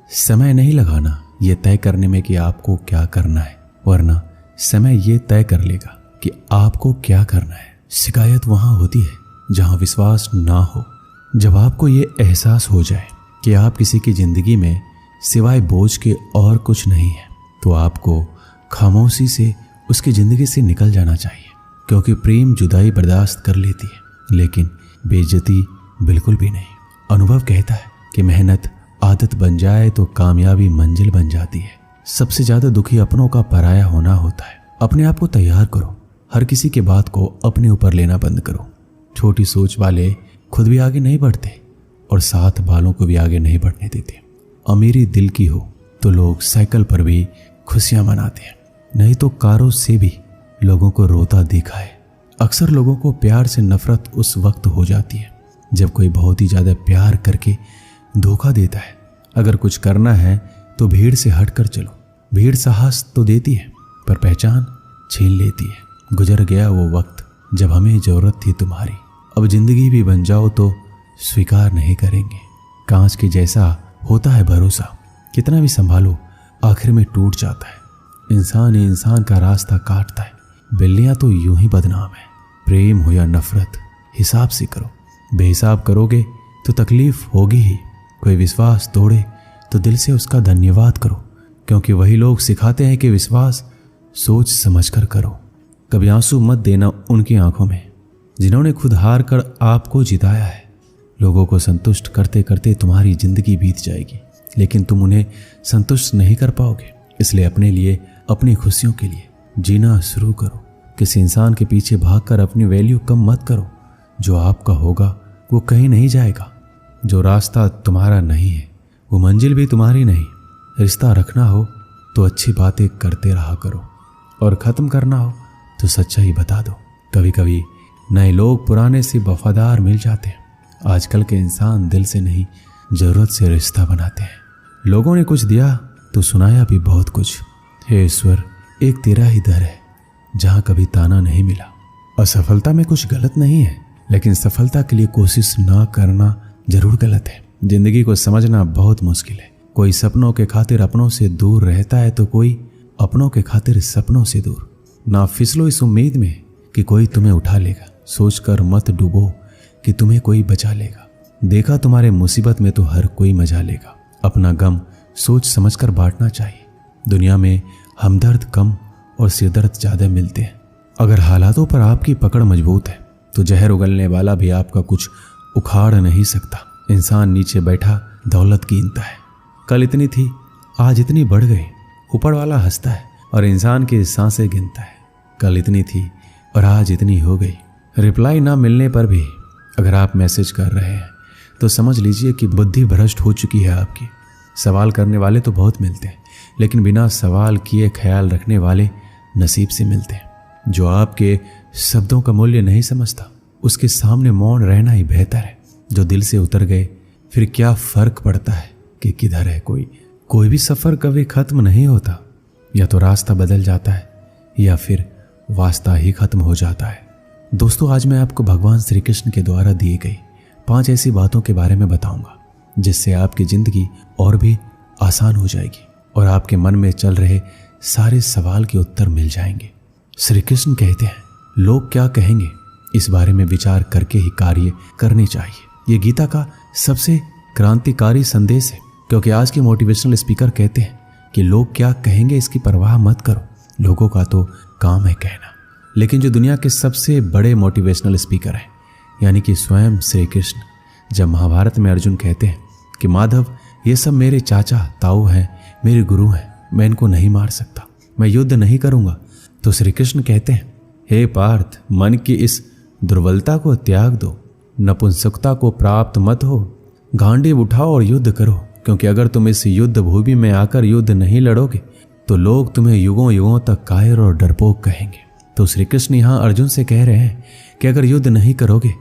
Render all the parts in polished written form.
समय नहीं लगाना ये तय करने में कि आपको क्या करना है, वरना समय ये तय कर लेगा कि आपको क्या करना है। शिकायत वहां होती है जहां विश्वास ना हो। जब आपको ये एहसास हो जाए कि आप किसी की जिंदगी में सिवाय बोझ के और कुछ नहीं है, तो आपको खामोशी से उसकी जिंदगी से निकल जाना चाहिए। क्योंकि प्रेम जुदाई बर्दाश्त कर लेती है, लेकिन बेइज्जती बिल्कुल भी नहीं। अनुभव कहता है कि मेहनत आदत बन जाए तो कामयाबी मंजिल बन जाती है। सबसे ज्यादा दुखी अपनों का पराया होना होता है। अपने आप को तैयार करो, हर किसी की बात को अपने ऊपर लेना बंद करो। छोटी सोच वाले खुद भी आगे नहीं बढ़ते और साथ वालों को भी आगे नहीं बढ़ने देते। अमीरी दिल की हो तो लोग साइकिल पर भी खुशियां मनाते हैं, नहीं तो कारों से भी लोगों को रोता देखा है। अक्सर लोगों को प्यार से नफरत उस वक्त हो जाती है जब कोई बहुत ही ज्यादा प्यार करके धोखा देता है। अगर कुछ करना है तो भीड़ से हटकर चलो। भीड़ साहस तो देती है पर पहचान छीन लेती है। गुजर गया वो वक्त जब हमें जरूरत थी तुम्हारी, अब जिंदगी भी बन जाओ तो स्वीकार नहीं करेंगे। कांच के जैसा होता है भरोसा, कितना भी संभालो आखिर में टूट जाता है। इंसान ही इंसान का रास्ता काटता है। बिल्लियां तो यूं ही बदनाम है। प्रेम हो या नफरत हिसाब से करो। बेहिसाब करोगे तो तकलीफ होगी ही। कोई विश्वास तोड़े तो दिल से उसका धन्यवाद करो, क्योंकि वही लोग सिखाते हैं कि विश्वास सोच समझकर करो। कभी आंसू मत देना उनकी आंखों में जिन्होंने खुद हार कर आपको जिताया है। लोगों को संतुष्ट करते करते तुम्हारी जिंदगी बीत जाएगी, लेकिन तुम उन्हें संतुष्ट नहीं कर पाओगे। इसलिए अपने लिए, अपनी खुशियों के लिए जीना शुरू करो। किसी इंसान के पीछे भागकर अपनी वैल्यू कम मत करो। जो आपका होगा वो कहीं नहीं जाएगा। जो रास्ता तुम्हारा नहीं है वो मंजिल भी तुम्हारी नहीं। रिश्ता रखना हो तो अच्छी बातें करते रहा करो, और ख़त्म करना हो तो सच्चाई बता दो। कभी कभी नए लोग पुराने से वफादार मिल जाते हैं। आजकल के इंसान दिल से नहीं, जरूरत से रिश्ता बनाते हैं। लोगों ने कुछ दिया तो सुनाया भी बहुत कुछ। हे ईश्वर, एक तेरा ही दर है जहां कभी ताना नहीं मिला। असफलता में कुछ गलत नहीं है, लेकिन सफलता के लिए कोशिश ना करना जरूर गलत है। जिंदगी को समझना बहुत मुश्किल है। कोई सपनों के खातिर अपनों से दूर रहता है तो कोई अपनों के खातिर सपनों से दूर। ना फिसलो इस उम्मीद में कि कोई तुम्हें उठा लेगा। सोचकर मत डूबो कि तुम्हें कोई बचा लेगा। देखा तुम्हारे मुसीबत में तो हर कोई मजा लेगा। अपना गम सोच समझकर बांटना चाहिए। दुनिया में हमदर्द कम और सिरदर्द ज्यादा मिलते हैं। अगर हालातों पर आपकी पकड़ मजबूत है तो जहर उगलने वाला भी आपका कुछ उखाड़ नहीं सकता। इंसान नीचे बैठा दौलत गिनता है। कल इतनी थी, आज इतनी बढ़ गई। ऊपर वाला हंसता है और इंसान की सांसें गिनता है। कल इतनी थी और आज इतनी हो गई। रिप्लाई ना मिलने पर भी अगर आप मैसेज कर रहे हैं तो समझ लीजिए कि बुद्धि भ्रष्ट हो चुकी है आपकी। सवाल करने वाले तो बहुत मिलते हैं, लेकिन बिना सवाल किए ख्याल रखने वाले नसीब से मिलते हैं। जो आपके शब्दों का मूल्य नहीं समझता उसके सामने मौन रहना ही बेहतर है। जो दिल से उतर गए फिर क्या फर्क पड़ता है कि किधर है कोई भी सफर कभी खत्म नहीं होता। या तो रास्ता बदल जाता है या फिर वास्ता ही खत्म हो जाता है। दोस्तों, आज मैं आपको भगवान श्री कृष्ण के द्वारा दिए गई 5 ऐसी बातों के बारे में बताऊंगा जिससे आपकी जिंदगी और भी आसान हो जाएगी और आपके मन में चल रहे सारे सवाल के उत्तर मिल जाएंगे। श्री कृष्ण कहते हैं, लोग क्या कहेंगे इस बारे में विचार करके ही कार्य करने चाहिए। ये गीता का सबसे क्रांतिकारी संदेश है, क्योंकि आज के मोटिवेशनल स्पीकर कहते हैं कि लोग क्या कहेंगे इसकी परवाह मत करो, लोगों का तो काम है कहना। लेकिन जो दुनिया के सबसे बड़े मोटिवेशनल स्पीकर हैं, यानी कि स्वयं श्री कृष्ण, जब महाभारत में अर्जुन कहते हैं कि माधव, ये सब मेरे चाचा ताऊ हैं, मेरे गुरु हैं, मैं इनको नहीं मार सकता, मैं युद्ध नहीं करूंगा, तो श्री कृष्ण कहते हैं, हे पार्थ, मन की इस दुर्बलता को त्याग दो, नपुंसकता को प्राप्त मत हो, गांडीव उठाओ और युद्ध करो, क्योंकि अगर तुम इस युद्ध भूमि में आकर युद्ध नहीं लड़ोगे तो लोग तुम्हें युगों युगों तक कायर और डरपोक कहेंगे। तो श्री कृष्ण यहाँ अर्जुन से कह रहे हैं कि अगर युद्ध नहीं करोगे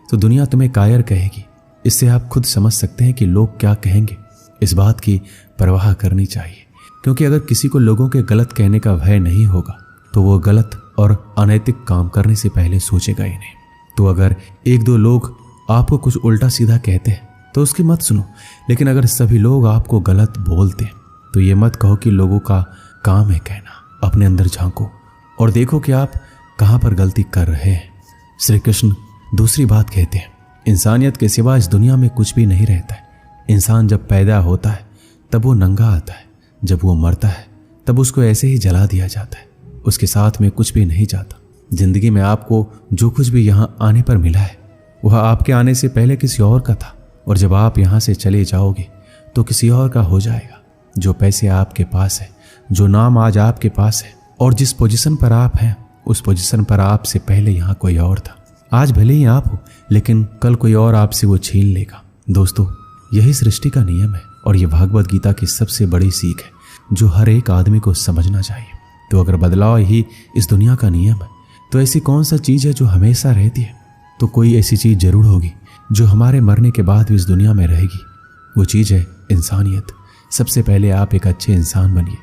तो दुनिया तुम्हें कायर कहेगी। इससे आप खुद समझ सकते हैं कि लोग क्या कहेंगे। इस बात की परवाह करनी चाहिए, क्योंकि अगर किसी को लोगों के गलत कहने का भय नहीं होगा तो वो गलत और अनैतिक काम करने से पहले सोचेगा ही नहीं। तो अगर 1-2 लोग आपको कुछ उल्टा सीधा कहते हैं तो उसकी मत सुनो। लेकिन अगर सभी लोग आपको गलत बोलते हैं तो ये मत कहो कि लोगों का काम है कहना। अपने अंदर झांको और देखो कि आप कहाँ पर गलती कर रहे हैं। श्री कृष्ण दूसरी बात कहते हैं, इंसानियत के सिवा इस दुनिया में कुछ भी नहीं रहता है। इंसान जब पैदा होता है तब वो नंगा आता है, जब वो मरता है तब उसको ऐसे ही जला दिया जाता है, उसके साथ में कुछ भी नहीं जाता। जिंदगी में आपको जो कुछ भी यहाँ आने पर मिला है वह आपके आने से पहले किसी और का था, और जब आप यहाँ से चले जाओगे तो किसी और का हो जाएगा। जो पैसे आपके पास है, जो नाम आज आपके पास है और जिस पोजीशन पर आप हैं, उस पोजीशन पर आपसे पहले यहाँ कोई और था। आज भले ही आप हो, लेकिन कल कोई और आपसे वो छीन लेगा। दोस्तों, यही सृष्टि का नियम है और ये भगवद गीता की सबसे बड़ी सीख है जो हर एक आदमी को समझना चाहिए। तो अगर बदलाव ही इस दुनिया का नियम है तो ऐसी कौन सा चीज़ है जो हमेशा रहती है? तो कोई ऐसी चीज़ जरूर होगी जो हमारे मरने के बाद भी इस दुनिया में रहेगी। वो चीज़ है इंसानियत। सबसे पहले आप एक अच्छे इंसान बनिए।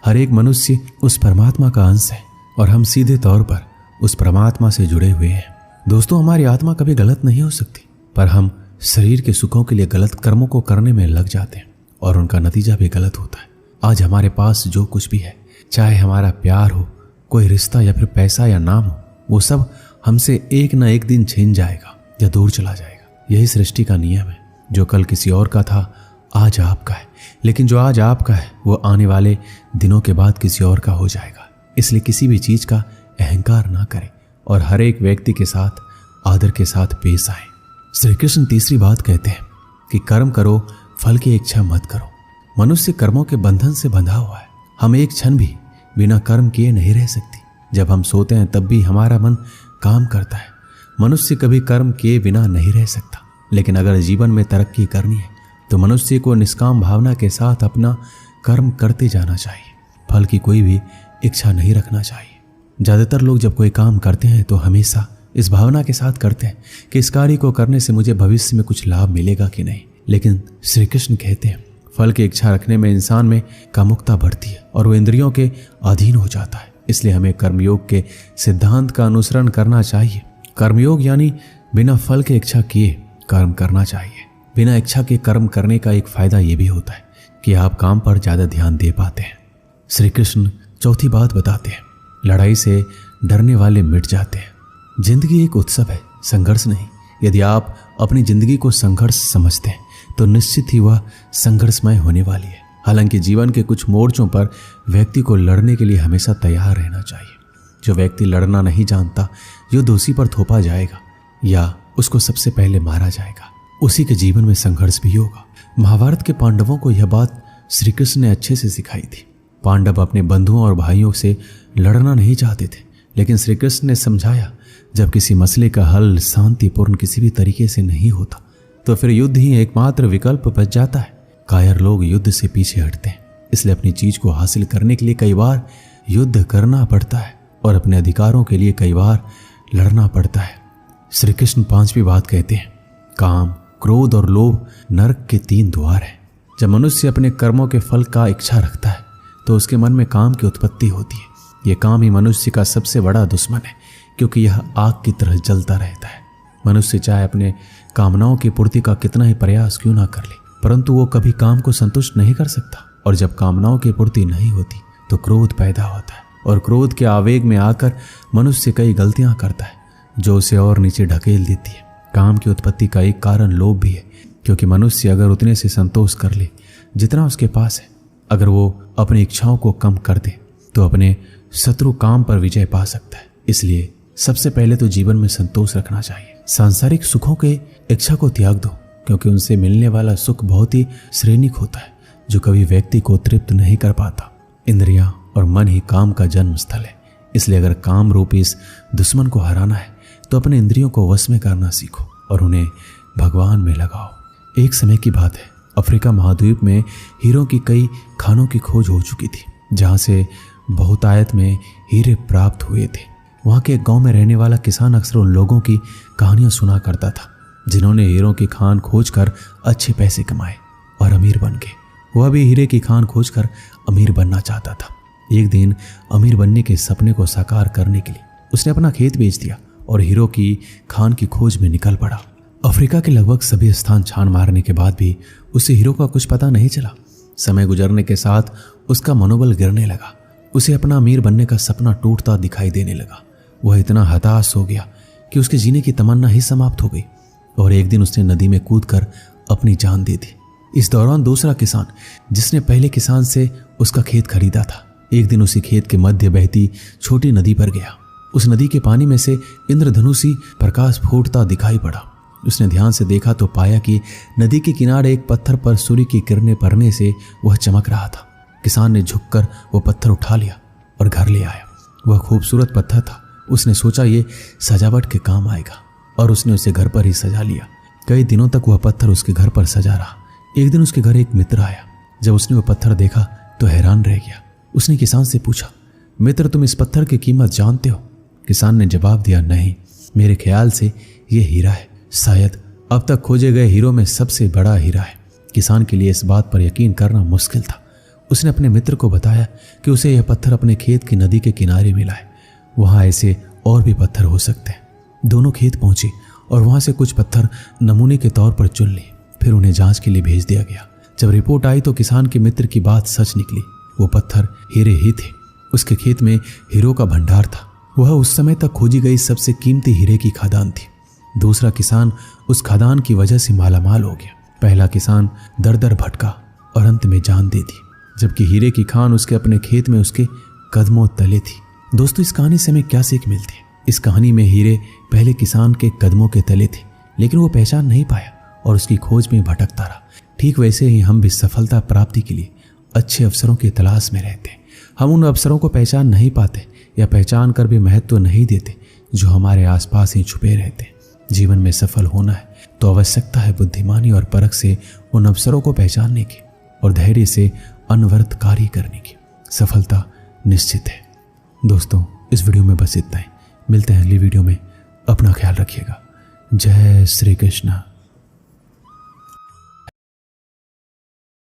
हर एक मनुष्य उस परमात्मा का अंश है और हम सीधे तौर पर उस परमात्मा से जुड़े हुए हैं। दोस्तों, हमारी आत्मा कभी गलत नहीं हो सकती, पर हम शरीर के सुखों के लिए गलत कर्मों को करने में लग जाते हैं और उनका नतीजा भी गलत होता है। आज हमारे पास जो कुछ भी है, चाहे हमारा प्यार हो, कोई रिश्ता या फिर पैसा या नाम हो, वो सब हमसे एक ना एक दिन छिन जाएगा या दूर चला जाएगा। यही सृष्टि का नियम है। जो कल किसी और का था आज आपका है, लेकिन जो आज आपका है वो आने वाले दिनों के बाद किसी और का हो जाएगा। इसलिए किसी भी चीज का अहंकार ना करें और हर एक व्यक्ति के साथ आदर के साथ पेश आए। श्री कृष्ण तीसरी बात कहते हैं कि कर्म करो, फल की इच्छा मत करो। मनुष्य कर्मों के बंधन से बंधा हुआ है। हम एक क्षण भी बिना कर्म किए नहीं रह सकती। जब हम सोते हैं तब भी हमारा मन काम करता है। मनुष्य कभी कर्म किए बिना नहीं रह सकता। लेकिन अगर जीवन में तरक्की करनी है तो मनुष्य को निष्काम भावना के साथ अपना कर्म करते जाना चाहिए। फल की कोई भी इच्छा नहीं रखना चाहिए। ज़्यादातर लोग जब कोई काम करते हैं तो हमेशा इस भावना के साथ करते हैं कि इस कार्य को करने से मुझे भविष्य में कुछ लाभ मिलेगा कि नहीं। लेकिन श्री कृष्ण कहते हैं फल की इच्छा रखने में इंसान में कामुकता बढ़ती है और वो इंद्रियों के अधीन हो जाता है। इसलिए हमें कर्मयोग के सिद्धांत का अनुसरण करना चाहिए। कर्मयोग यानी बिना फल के इच्छा किए कर्म करना चाहिए। बिना इच्छा के कर्म करने का एक फायदा ये भी होता है कि आप काम पर ज्यादा ध्यान दे पाते हैं। श्री कृष्ण चौथी बात बताते हैं, लड़ाई से डरने वाले मिट जाते हैं। जिंदगी एक उत्सव है, संघर्ष नहीं। यदि आप अपनी जिंदगी को संघर्ष समझते हैं तो निश्चित ही वह संघर्षमय होने वाली है। हालांकि जीवन के कुछ मोर्चों पर व्यक्ति को लड़ने के लिए हमेशा तैयार रहना चाहिए। जो व्यक्ति लड़ना नहीं जानता, युद्ध उसी पर थोपा जाएगा या उसको सबसे पहले मारा जाएगा। उसी के जीवन में संघर्ष भी होगा। महाभारत के पांडवों को यह बात श्री कृष्ण ने अच्छे से सिखाई थी। पांडव अपने बंधुओं और भाइयों से लड़ना नहीं चाहते थे, लेकिन श्री कृष्ण ने समझाया जब किसी मसले का हल शांतिपूर्ण किसी भी तरीके से नहीं होता तो फिर युद्ध ही एकमात्र विकल्प बच जाता है। कायर लोग युद्ध से पीछे हटते हैं, इसलिए अपनी चीज को हासिल करने के लिए कई बार युद्ध करना पड़ता है और अपने अधिकारों के लिए कई बार लड़ना पड़ता है। श्री कृष्ण पांचवी बात कहते हैं, काम, क्रोध और लोभ नरक के 3 द्वार हैं। जब मनुष्य अपने कर्मों के फल का इच्छा रखता है तो उसके मन में काम की उत्पत्ति होती है। यह काम ही मनुष्य का सबसे बड़ा दुश्मन है, क्योंकि यह आग की तरह जलता रहता है। मनुष्य चाहे अपने कामनाओं की पूर्ति का कितना ही प्रयास क्यों ना कर ले, परंतु वो कभी काम को संतुष्ट नहीं कर सकता। और जब कामनाओं की पूर्ति नहीं होती तो क्रोध पैदा होता है और क्रोध के आवेग में आकर मनुष्य कई गलतियां करता है जो उसे और नीचे ढकेल देती है। काम की उत्पत्ति का एक कारण लोभ भी है, क्योंकि मनुष्य अगर उतने से संतोष कर ले जितना उसके पास है, अगर वो अपनी इच्छाओं को कम कर दे तो अपने शत्रु काम पर विजय पा सकता है। इसलिए सबसे पहले तो जीवन में संतोष रखना चाहिए। सांसारिक सुखों के इच्छा को त्याग दो, क्योंकि उनसे मिलने वाला सुख बहुत ही श्रेणिक होता है जो कभी व्यक्ति को तृप्त नहीं कर पाता। इंद्रियां और मन ही काम का जन्म स्थल है। इसलिए अगर काम रूपी इस दुश्मन को हराना है तो अपने इंद्रियों को वश में करना सीखो और उन्हें भगवान में लगाओ। एक समय की बात है, अफ्रीका महाद्वीप में हीरों की कई खानों की खोज हो चुकी थी, जहां से बहुतायत में हीरे प्राप्त हुए थे। वहां के एक गांव में रहने वाला किसान अक्सर उन लोगों की कहानियां सुना करता था जिन्होंने हीरों की खान खोजकर अच्छे पैसे कमाए और अमीर बन गए। वह भी हीरे की खान खोजकर अमीर बनना चाहता था। एक दिन अमीर बनने के सपने को साकार करने के लिए उसने अपना खेत बेच दिया और हीरो की खान की खोज में निकल पड़ा। अफ्रीका के लगभग सभी स्थान छान मारने के बाद भी उसे हीरो का कुछ पता नहीं चला। समय गुजरने के साथ उसका मनोबल गिरने लगा। उसे अपना अमीर बनने का सपना टूटता दिखाई देने लगा। वह इतना हताश हो गया कि उसके जीने की तमन्ना ही समाप्त हो गई और एक दिन उसने नदी में कूदकर अपनी जान दे दी। इस दौरान दूसरा किसान, जिसने पहले किसान से उसका खेत खरीदा था, एक दिन उसी खेत के मध्य बहती छोटी नदी पर गया। उस नदी के पानी में से इंद्रधनुषी प्रकाश फूटता दिखाई पड़ा। उसने ध्यान से देखा तो पाया कि नदी के किनारे एक पत्थर पर सूर्य की किरणें पड़ने से वह चमक रहा था। किसान ने झुककर वो पत्थर उठा लिया और घर ले आया। वह खूबसूरत पत्थर था। उसने सोचा ये सजावट के काम आएगा और उसने उसे घर पर ही सजा लिया। कई दिनों तक वह पत्थर उसके घर पर सजा रहा। एक दिन उसके घर एक मित्र आया। जब उसने वह पत्थर देखा तो हैरान रह गया। उसने किसान से पूछा, मित्र, तुम इस पत्थर की कीमत जानते हो? किसान ने जवाब दिया, नहीं, मेरे ख्याल से यह हीरा है, शायद अब तक खोजे गए हीरो में सबसे बड़ा हीरा है। किसान के लिए इस बात पर यकीन करना मुश्किल था। उसने अपने मित्र को बताया कि उसे यह पत्थर अपने खेत की नदी के किनारे मिला है। वहां ऐसे और भी पत्थर हो सकते हैं। दोनों खेत पहुंचे और वहां से कुछ पत्थर नमूने के तौर पर चुन लिए। फिर उन्हें जांच के लिए भेज दिया गया। जब रिपोर्ट आई तो किसान के मित्र की बात सच निकली। वो पत्थर हीरे ही थे। उसके खेत में हीरो का भंडार था। वह उस समय तक खोजी गई सबसे कीमती हीरे की खदान थी। दूसरा किसान उस खदान की वजह से मालामाल हो गया। पहला किसान दर दर भटका और अंत में जान दे दी, जबकि हीरे की खान उसके अपने खेत में उसके कदमों तले थी। दोस्तों, इस कहानी से हमें क्या सीख मिलती है? इस कहानी में हीरे पहले किसान के कदमों के तले थे, लेकिन वो पहचान नहीं पाया और उसकी खोज में भटकता रहा। ठीक वैसे ही हम भी सफलता प्राप्ति के लिए अच्छे अवसरों की तलाश में रहते हैं। हम उन अवसरों को पहचान नहीं पाते या पहचान कर भी महत्व नहीं देते जो हमारे आसपास ही छुपे रहते हैं। जीवन में सफल होना है तो आवश्यकता है बुद्धिमानी और परख से उन अवसरों को पहचानने की और धैर्य से अनवरत कार्य करने की। सफलता निश्चित है। दोस्तों, इस वीडियो में बस इतना ही। मिलते हैं अगली वीडियो में। अपना ख्याल रखिएगा। जय श्री कृष्ण।